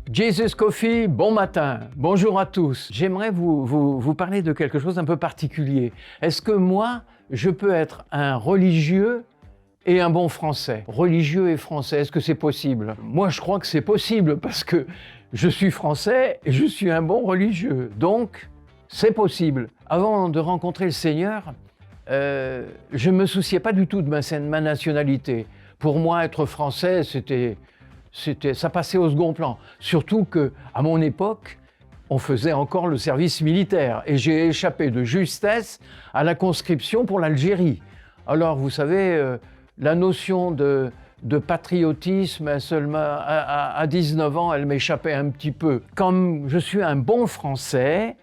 Jesus Coffee, bon matin, bonjour à tous. J'aimerais vous parler de quelque chose d'un peu particulier. Est-ce que moi, je peux être un religieux et un bon français? Religieux et français, est-ce que c'est possible? Moi, je crois que c'est possible parce que je suis français et je suis un bon religieux. Donc, c'est possible. Avant de rencontrer le Seigneur, je ne me souciais pas du tout de ma nationalité. Pour moi, être français, ça passait au second plan. Surtout qu'à mon époque, on faisait encore le service militaire. Et j'ai échappé de justesse à la conscription pour l'Algérie. Alors, vous savez, la notion de patriotisme, seulement à 19 ans, elle m'échappait un petit peu. Comme je suis un bon Français,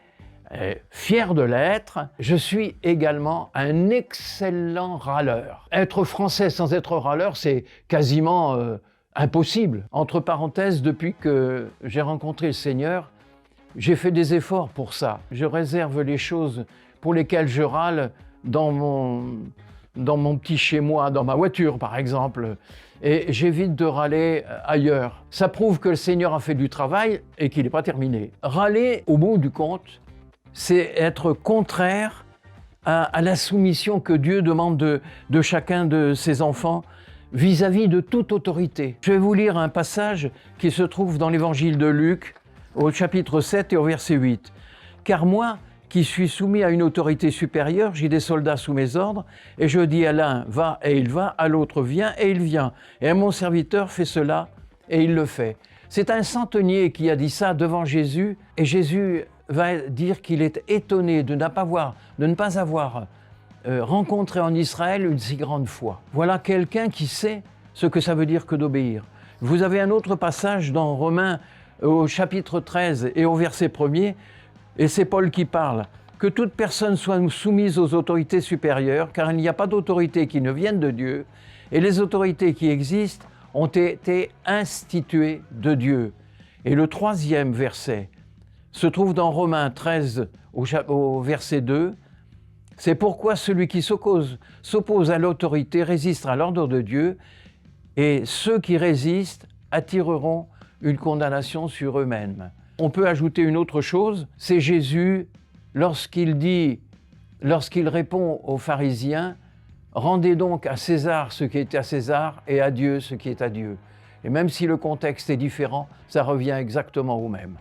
fier de l'être, je suis également un excellent râleur. Être français sans être râleur, c'est quasiment impossible. Entre parenthèses, depuis que j'ai rencontré le Seigneur, j'ai fait des efforts pour ça. Je réserve les choses pour lesquelles je râle dans mon petit chez-moi, dans ma voiture par exemple, et j'évite de râler ailleurs. Ça prouve que le Seigneur a fait du travail et qu'il n'est pas terminé. Râler, au bout du compte, c'est être contraire à la soumission que Dieu demande de chacun de ses enfants vis-à-vis de toute autorité. Je vais vous lire un passage qui se trouve dans l'évangile de Luc, au chapitre 7 et au verset 8. « Car moi, qui suis soumis à une autorité supérieure, j'ai des soldats sous mes ordres, et je dis à l'un, va, et il va, à l'autre, viens, et il vient. Et à mon serviteur, fais cela, et il le fait. » C'est un centenier qui a dit ça devant Jésus, et Jésus va dire qu'il est étonné de ne pas avoir rencontré en Israël une si grande foi. Voilà quelqu'un qui sait ce que ça veut dire que d'obéir. Vous avez un autre passage dans Romains au chapitre 13 et au verset 1er, et c'est Paul qui parle. « Que toute personne soit soumise aux autorités supérieures, car il n'y a pas d'autorité qui ne vienne de Dieu, et les autorités qui existent ont été instituées de Dieu. » Et le troisième verset se trouve dans Romains 13 au verset 2. « C'est pourquoi celui qui s'oppose à l'autorité résistera à l'ordre de Dieu, et ceux qui résistent attireront une condamnation sur eux-mêmes. » On peut ajouter une autre chose, c'est Jésus, lorsqu'il répond aux pharisiens, « Rendez donc à César ce qui est à César et à Dieu ce qui est à Dieu. » Et même si le contexte est différent, ça revient exactement au même.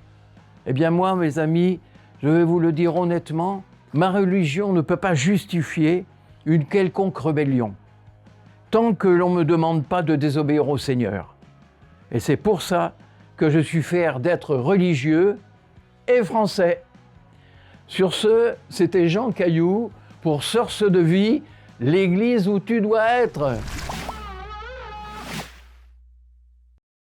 Eh bien moi, mes amis, je vais vous le dire honnêtement, ma religion ne peut pas justifier une quelconque rébellion, tant que l'on ne me demande pas de désobéir au Seigneur. Et c'est pour ça que je suis fier d'être religieux et français. Sur ce, c'était Jean Caillou pour Source de Vie, l'église où tu dois être.